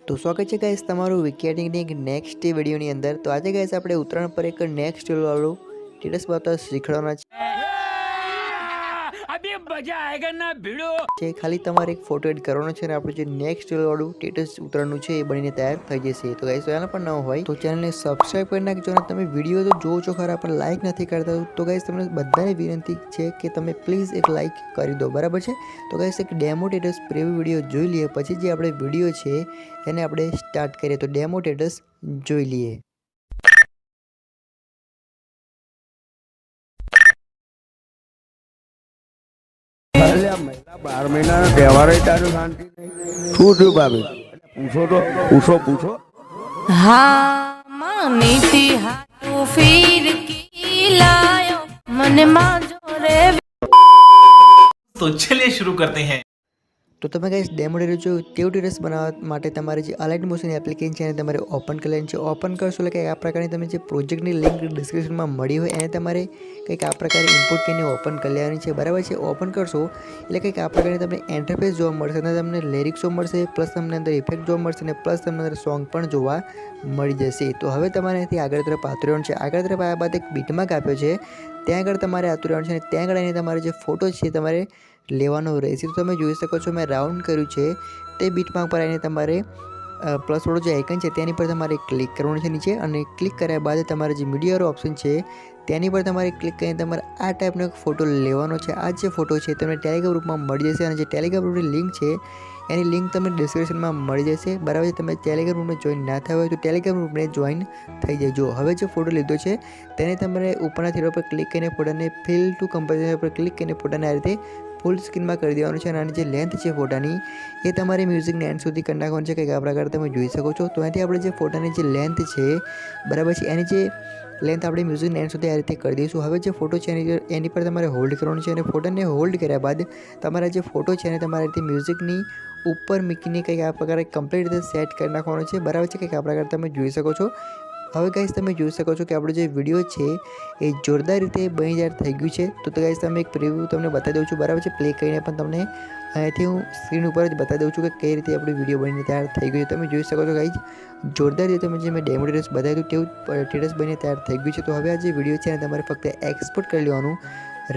तो स्वागत है गाइस તમારું વિકેટિંગની એક નેક્સ્ટ વિડિયોની અંદર। તો આજે ગાइस આપણે ઉત્તરાયણ પર એક નેક્સ્ટ વાળું સ્ટેટસ બતાવતા શીખવાડવાના अभी मजा आएगा ना भिड़ो છે। ખાલી તમારે એક ફોટો એડ કરવાનો છે અને આપણું જે નેક્સ્ટ વાળું સ્ટેટસ ઉત્તરાયણનું છે એ બનીને તૈયાર થઈ જશે। તો ગાइस ચેનલ પર ન હોય તો ચેનલને સબસ્ક્રાઇબ કરી નાખજો અને તમે વિડિયો તો જોવો છો ખરા પણ લાઈક નથી કરતા તો ગાइस તમને બધાને વિનંતી છે કે તમે પ્લીઝ એક લાઈક કરી દો, બરાબર છે। તો ગાइस એક ડેમો સ્ટેટસ પ્રીવ્યુ વિડિયો જોઈ લઈએ, પછી જે આપણે વિડિયો છે એને આપણે સ્ટાર્ટ કરીએ। તો ડેમો સ્ટેટસ જોઈ લઈએ। મહિના 12 મહિનાનો તહેવાર શાંતિ શું થયું ભાભી? પૂછો हाँ मानीती हाथों फिर की लायो मन मांजो रे। तो चलिए शुरू करते हैं। तो તમે ગાइस ડેમો સ્ટેટસ જો તેવું સ્ટેટસ બનાવવા માટે તમારે જે અલાઇટ મોશન એપ્લિકેશન છે એને તમારે ઓપન કરી લેવાની છે। ઓપન કરશો એટલે કે આ પ્રકારની તમે જે પ્રોજેક્ટની લિંક ડિસ્ક્રિપ્શનમાં મળી હોય એને તમારે કંઈક આ પ્રકારે ઇમ્પોર્ટ કરીને ઓપન કરી લેવાની છે, બરાબર છે। ઓપન કરશો એટલે કંઈક આ પ્રકારની તમને ઇન્ટરફેસ જોવા મળશે અને તમને લિરિક્સો મળશે, પ્લસ તમને અંદર ઇફેક્ટ જોવા મળશે અને પ્લસ તમને અંદર સોંગ પણ જોવા મળી જશે। તો હવે તમારે અહીંથી આગળ તરફ આતુરવાનું છે। આગળ તરફ આવ્યા બાદ એક બીટમાર્ક આપ્યો છે, ત્યાં આગળ તમારે આતુરવાનું છે અને ત્યાં આગળ એને તમારે જે ફોટો છે તમારે લેવાનો રહેશે। તો તમે જોઈ શકો છો મેં રાઉન્ડ કર્યું છે તે બીટમાર્ક પર આવીને તમારે પ્લસ વાળો જે આઇકન છે તેની પર તમારે ક્લિક કરવાનું છે નીચે, અને ક્લિક કર્યા બાદ તમારે જે મીડિયાનો ઓપ્શન છે તેની પર તમારે ક્લિક કરીને તમારે આ ટાઈપનો એક ફોટો લેવાનો છે। આ જે ફોટો છે તમને ટેલિગ્રામ ગ્રુપમાં મળી જશે અને જે ટેલિગ્રામ ગ્રુપની લિંક છે એની લિંક તમને ડિસ્ક્રિપ્શનમાં મળી જશે, બરાબર છે। તમે ટેલિગ્રામ ગ્રુપને જોઈન ના થયા હોય તો ટેલિગ્રામ ગ્રુપને જોઈન થઈ જજો। હવે જે ફોટો લીધો છે તેને તમારે ઉપરના થીરા પર ક્લિક કરીને ફોટાને ફિલ ટુ કમ્પોઝિશન પર ક્લિક કરીને ફોટાને આ રીતે ફૂલ સ્ક્રીનમાં કરી દેવાનું છે અને આની જે લેન્થ છે ફોટાની એ તમારે મ્યુઝિકને એન્ડ સુધી કરી નાખવાનું છે, કંઈક આ પ્રકારે તમે જોઈ શકો છો। તો અહીંથી આપણે જે ફોટાની જે લેન્થ છે, બરાબર છે, એની જે લેન્થ આપણે મ્યુઝિકને એન્ડ સુધી આ રીતે કરી દઈશું। હવે જે ફોટો છે એની પર તમારે હોલ્ડ કરવાનું છે અને ફોટાને હોલ્ડ કર્યા બાદ તમારા જે ફોટો છે એને તમારે રીતે મ્યુઝિકની ઉપર મૂકીને કંઈક આ પ્રકારે કમ્પ્લીટ રીતે સેટ કરી નાખવાનો છે, બરાબર છે, કંઈક આ પ્રકારે તમે જોઈ શકો છો। હવે ગાઈસ તમે જોઈ શકો છો કે આપણો જે વિડીયો છે એ જોરદાર રીતે બની તૈયાર થઈ ગયું છે। તો ગાઈસ તમે એક પ્રિવ્યૂ તમને બતાવી દઉં છું, બરાબર છે, પ્લે કરીને પણ તમને અહીંયાથી હું સ્ક્રીન ઉપર જ બતાવી દઉં છું કે કઈ રીતે આપણો વિડીયો બનીને તૈયાર થઈ ગયું છે। તમે જોઈ શકો છો ગાઈસ જોરદાર રીતે તમે જે મેં ડેમો સ્ટેટસ બતાવ્યું તેવું સ્ટેટસ બનીને તૈયાર થઈ ગયું છે। તો હવે આ જે વિડીયો છે એને તમારે ફક્ત એક્સપોર્ટ કરી લેવાનું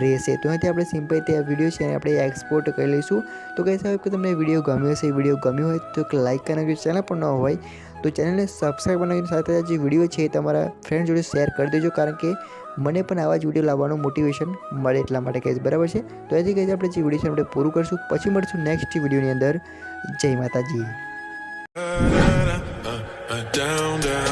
રહેશે। તો અહીંથી આપણે સિમ્પલ રીતે આ વિડીયો છે એને આપણે એક્સપોર્ટ કરી લઈશું। તો ગાઈસ હવે કે તમને વિડીયો ગમ્યો હશે, વિડીયો ગમ્યો હોય તો એક લાઈક કરી નાખજો, ચેનલ પર ન હોય તો ચેનલને સબસ્ક્રાઈબ બનાવીને સાથે આ જે વિડીયો છે એ તમારા ફ્રેન્ડ જોડે શેર કરી દેજો, કારણ કે મને પણ આવા જ વિડીયો લાવવાનું મોટિવેશન મળે એટલા માટે ગાઈસ, બરાબર છે। તો અહીંથી ગાઈસ આપણે જે વિડીયો છે આપણે પૂરું કરશું, પછી મળશું નેક્સ્ટ વિડીયોની અંદર। જય માતાજી। down, down.